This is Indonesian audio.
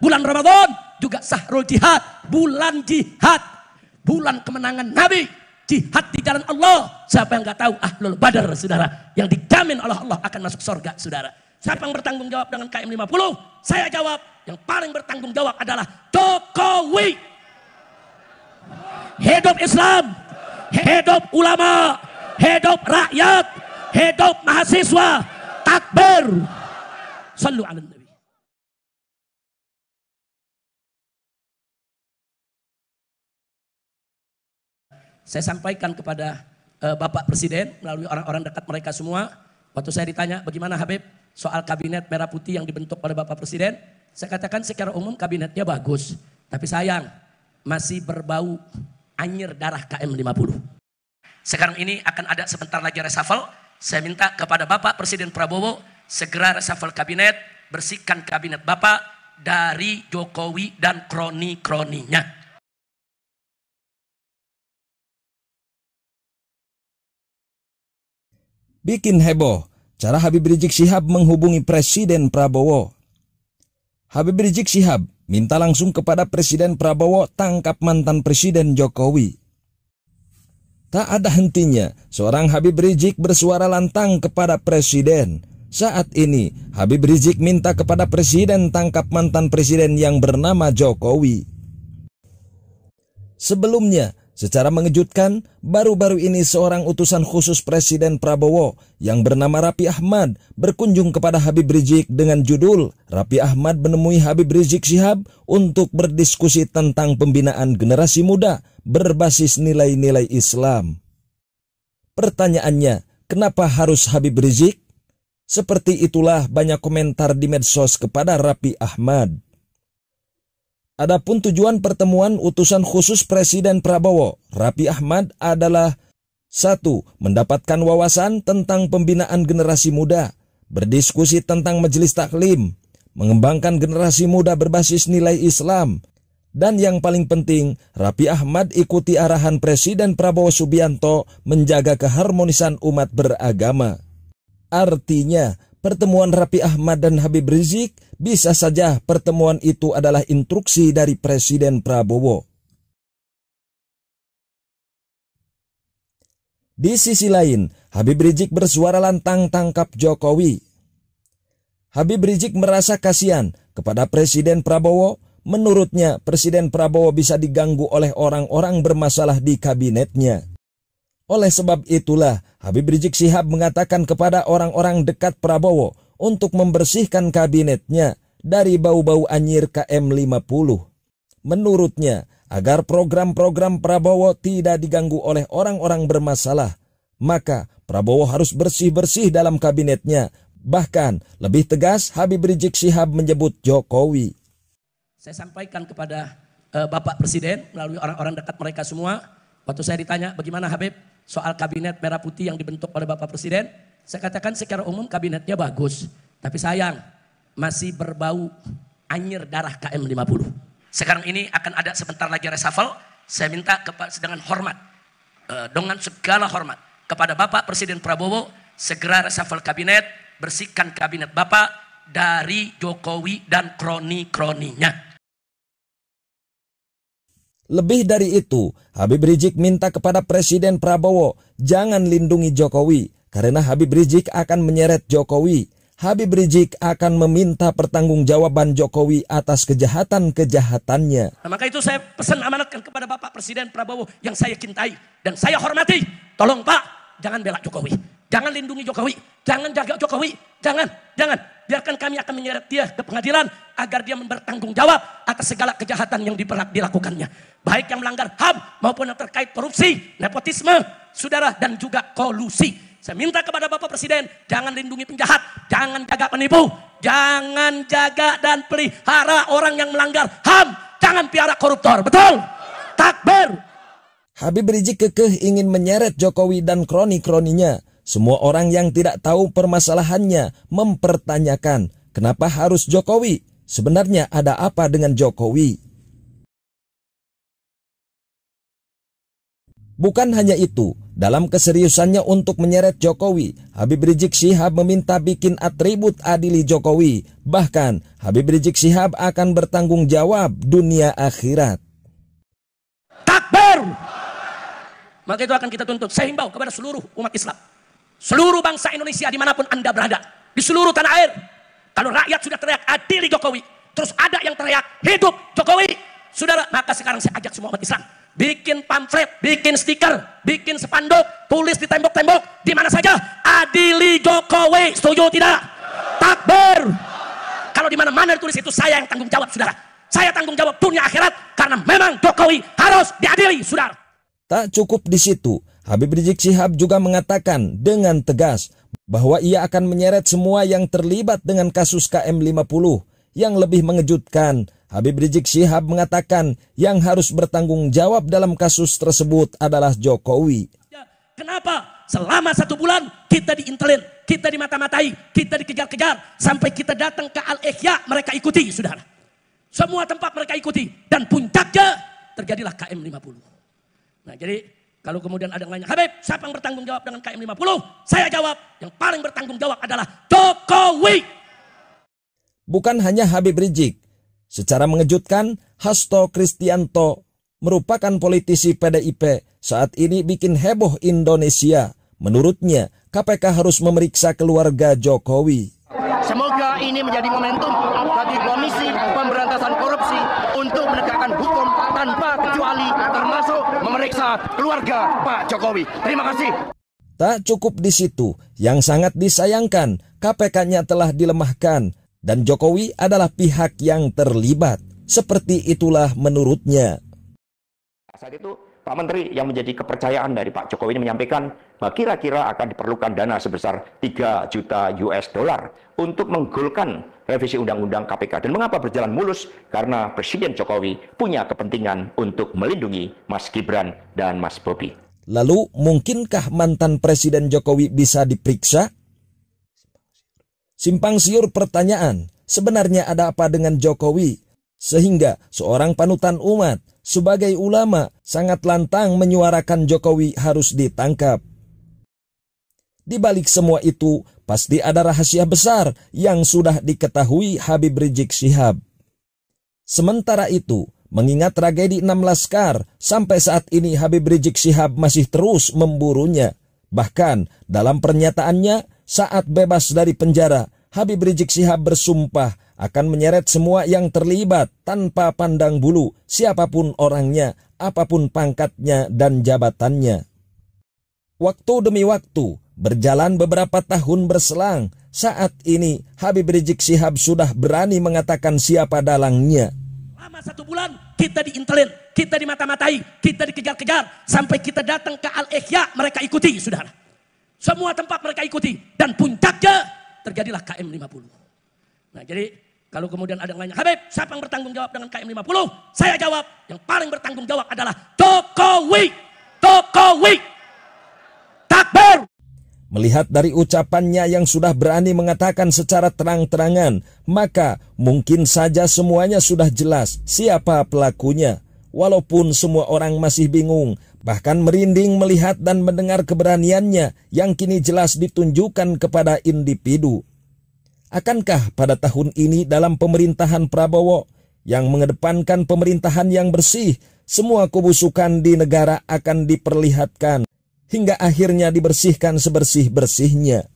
bulan Ramadan juga Syahrul Jihad, bulan jihad, bulan kemenangan Nabi, jihad di jalan Allah. Siapa yang nggak tahu Ahlul Badar, saudara, yang dijamin oleh Allah akan masuk surga, saudara. Siapa yang bertanggung jawab dengan KM 50? Saya jawab, yang paling bertanggung jawab adalah Jokowi. Hidup Islam, hidup ulama, hidup rakyat, hidup mahasiswa. Takbir. Sallu ala Nabi. Saya sampaikan kepada Bapak Presiden melalui orang-orang dekat mereka semua. Waktu saya ditanya bagaimana Habib soal kabinet merah putih yang dibentuk oleh Bapak Presiden. Saya katakan secara umum kabinetnya bagus. Tapi sayang masih berbau anyir darah KM 50. Sekarang ini akan ada sebentar lagi reshuffle. Saya minta kepada Bapak Presiden Prabowo segera reshuffle kabinet. Bersihkan kabinet Bapak dari Jokowi dan kroni-kroninya. Bikin heboh, cara Habib Rizik Syihab menghubungi Presiden Prabowo. Habib Rizik Syihab minta langsung kepada Presiden Prabowo tangkap mantan Presiden Jokowi. Tak ada hentinya, seorang Habib Rizik bersuara lantang kepada Presiden. Saat ini, Habib Rizik minta kepada Presiden tangkap mantan Presiden yang bernama Jokowi. Sebelumnya, secara mengejutkan, baru-baru ini seorang utusan khusus Presiden Prabowo yang bernama Raffi Ahmad berkunjung kepada Habib Rizik dengan judul Raffi Ahmad menemui Habib Rizik Syihab untuk berdiskusi tentang pembinaan generasi muda berbasis nilai-nilai Islam. Pertanyaannya, kenapa harus Habib Rizik? Seperti itulah banyak komentar di medsos kepada Raffi Ahmad. Adapun tujuan pertemuan utusan khusus Presiden Prabowo, Raffi Ahmad adalah 1. Mendapatkan wawasan tentang pembinaan generasi muda, berdiskusi tentang majelis taklim, mengembangkan generasi muda berbasis nilai Islam, dan yang paling penting, Raffi Ahmad ikuti arahan Presiden Prabowo Subianto menjaga keharmonisan umat beragama. Artinya, pertemuan Raffi Ahmad dan Habib Rizik bisa saja pertemuan itu adalah instruksi dari Presiden Prabowo. Di sisi lain, Habib Rizik bersuara lantang tangkap Jokowi. Habib Rizik merasa kasihan kepada Presiden Prabowo. Menurutnya, Presiden Prabowo bisa diganggu oleh orang-orang bermasalah di kabinetnya. Oleh sebab itulah, Habib Rizik Syihab mengatakan kepada orang-orang dekat Prabowo untuk membersihkan kabinetnya dari bau-bau anyir KM 50. Menurutnya, agar program-program Prabowo tidak diganggu oleh orang-orang bermasalah, maka Prabowo harus bersih-bersih dalam kabinetnya. Bahkan, lebih tegas Habib Rizik Syihab menyebut Jokowi. Saya sampaikan kepada Bapak Presiden melalui orang-orang dekat mereka semua. Waktu saya ditanya bagaimana Habib soal kabinet merah putih yang dibentuk oleh Bapak Presiden. Saya katakan secara umum kabinetnya bagus. Tapi sayang masih berbau anyir darah KM 50. Sekarang ini akan ada sebentar lagi reshuffle. Saya minta dengan hormat, dengan segala hormat kepada Bapak Presiden Prabowo segera reshuffle kabinet. Bersihkan kabinet Bapak dari Jokowi dan kroni-kroninya. Lebih dari itu, Habib Rizik minta kepada Presiden Prabowo jangan lindungi Jokowi karena Habib Rizik akan menyeret Jokowi. Habib Rizik akan meminta pertanggungjawaban Jokowi atas kejahatan-kejahatannya. Nah, maka itu saya pesan amanatkan kepada Bapak Presiden Prabowo yang saya cintai dan saya hormati. Tolong Pak, jangan bela Jokowi, jangan lindungi Jokowi, jangan jaga Jokowi, jangan. Biarkan kami akan menyeret dia ke pengadilan agar dia bertanggung jawab atas segala kejahatan yang dilakukannya. Baik yang melanggar HAM maupun yang terkait korupsi, nepotisme, saudara, dan juga kolusi. Saya minta kepada Bapak Presiden, jangan lindungi penjahat, jangan jaga penipu, jangan jaga dan pelihara orang yang melanggar HAM, jangan piara koruptor. Betul? Takbir. Habib Rizik kekeh ingin menyeret Jokowi dan kroni-kroninya. Semua orang yang tidak tahu permasalahannya mempertanyakan, kenapa harus Jokowi? Sebenarnya ada apa dengan Jokowi? Bukan hanya itu, dalam keseriusannya untuk menyeret Jokowi, Habib Rizik Syihab meminta bikin atribut adili Jokowi. Bahkan, Habib Rizik Syihab akan bertanggung jawab dunia akhirat. Takbir! Maka itu akan kita tuntut. Saya himbau kepada seluruh umat Islam, seluruh bangsa Indonesia dimanapun Anda berada, di seluruh tanah air. Kalau rakyat sudah teriak adili Jokowi, terus ada yang teriak hidup Jokowi, saudara, maka sekarang saya ajak semua umat Islam, bikin pamflet, bikin stiker, bikin spanduk, tulis di tembok-tembok, di mana saja, adili Jokowi, setuju tidak? Takbir! Kalau di mana-mana ditulis itu, saya yang tanggung jawab, saudara. Saya tanggung jawab dunia akhirat, karena memang Jokowi harus diadili, saudara. Tak cukup di situ, Habib Rizik Syihab juga mengatakan dengan tegas bahwa ia akan menyeret semua yang terlibat dengan kasus KM50. Yang lebih mengejutkan, Habib Rizik Syihab mengatakan yang harus bertanggung jawab dalam kasus tersebut adalah Jokowi. Kenapa? Selama 1 bulan kita diintelin, kita dimata-matai, kita dikejar-kejar, sampai kita datang ke Al-Ihya, mereka ikuti, saudara. Semua tempat mereka ikuti, dan puncaknya terjadilah KM50. Nah, jadi kalau kemudian ada yang nanya, Habib, siapa yang bertanggung jawab dengan KM50? Saya jawab, yang paling bertanggung jawab adalah Jokowi. Bukan hanya Habib Rizik. Secara mengejutkan, Hasto Kristianto merupakan politisi PDIP saat ini bikin heboh Indonesia. Menurutnya, KPK harus memeriksa keluarga Jokowi. Semoga ini menjadi momentum bagi Komisi Pemberantasan Korupsi untuk menegakkan hukum tanpa kecuali, termasuk memeriksa keluarga Pak Jokowi. Terima kasih. Tak cukup di situ, yang sangat disayangkan, KPK-nya telah dilemahkan dan Jokowi adalah pihak yang terlibat. Seperti itulah menurutnya. Saat itu Pak Menteri yang menjadi kepercayaan dari Pak Jokowi ini menyampaikan bahwa kira-kira akan diperlukan dana sebesar 3 juta US dollar untuk menggolkan revisi Undang-Undang KPK. Dan mengapa berjalan mulus? Karena Presiden Jokowi punya kepentingan untuk melindungi Mas Gibran dan Mas Bobi. Lalu mungkinkah mantan Presiden Jokowi bisa diperiksa? Simpang siur pertanyaan, sebenarnya ada apa dengan Jokowi? Sehingga seorang panutan umat sebagai ulama sangat lantang menyuarakan Jokowi harus ditangkap. Di balik semua itu, pasti ada rahasia besar yang sudah diketahui Habib Rizik Syihab. Sementara itu, mengingat tragedi 6 Laskar, sampai saat ini Habib Rizik Syihab masih terus memburunya. Bahkan dalam pernyataannya saat bebas dari penjara, Habib Rizik Syihab bersumpah akan menyeret semua yang terlibat tanpa pandang bulu, siapapun orangnya, apapun pangkatnya dan jabatannya. Waktu demi waktu, berjalan beberapa tahun berselang, saat ini Habib Rizik Syihab sudah berani mengatakan siapa dalangnya. Selama 1 bulan kita diintelin, kita dimata-matai, kita dikejar-kejar, sampai kita datang ke Al-Ihya, mereka ikuti, saudara. Semua tempat mereka ikuti, dan puncaknya terjadilah KM50. Nah, jadi kalau kemudian ada yang nanya, Habib, siapa yang bertanggung jawab dengan KM50? Saya jawab, yang paling bertanggung jawab adalah Jokowi. Jokowi. Takbir! Melihat dari ucapannya yang sudah berani mengatakan secara terang-terangan, maka mungkin saja semuanya sudah jelas siapa pelakunya. Walaupun semua orang masih bingung, bahkan merinding melihat dan mendengar keberaniannya yang kini jelas ditunjukkan kepada individu. Akankah pada tahun ini dalam pemerintahan Prabowo yang mengedepankan pemerintahan yang bersih, semua kebusukan di negara akan diperlihatkan hingga akhirnya dibersihkan sebersih-bersihnya?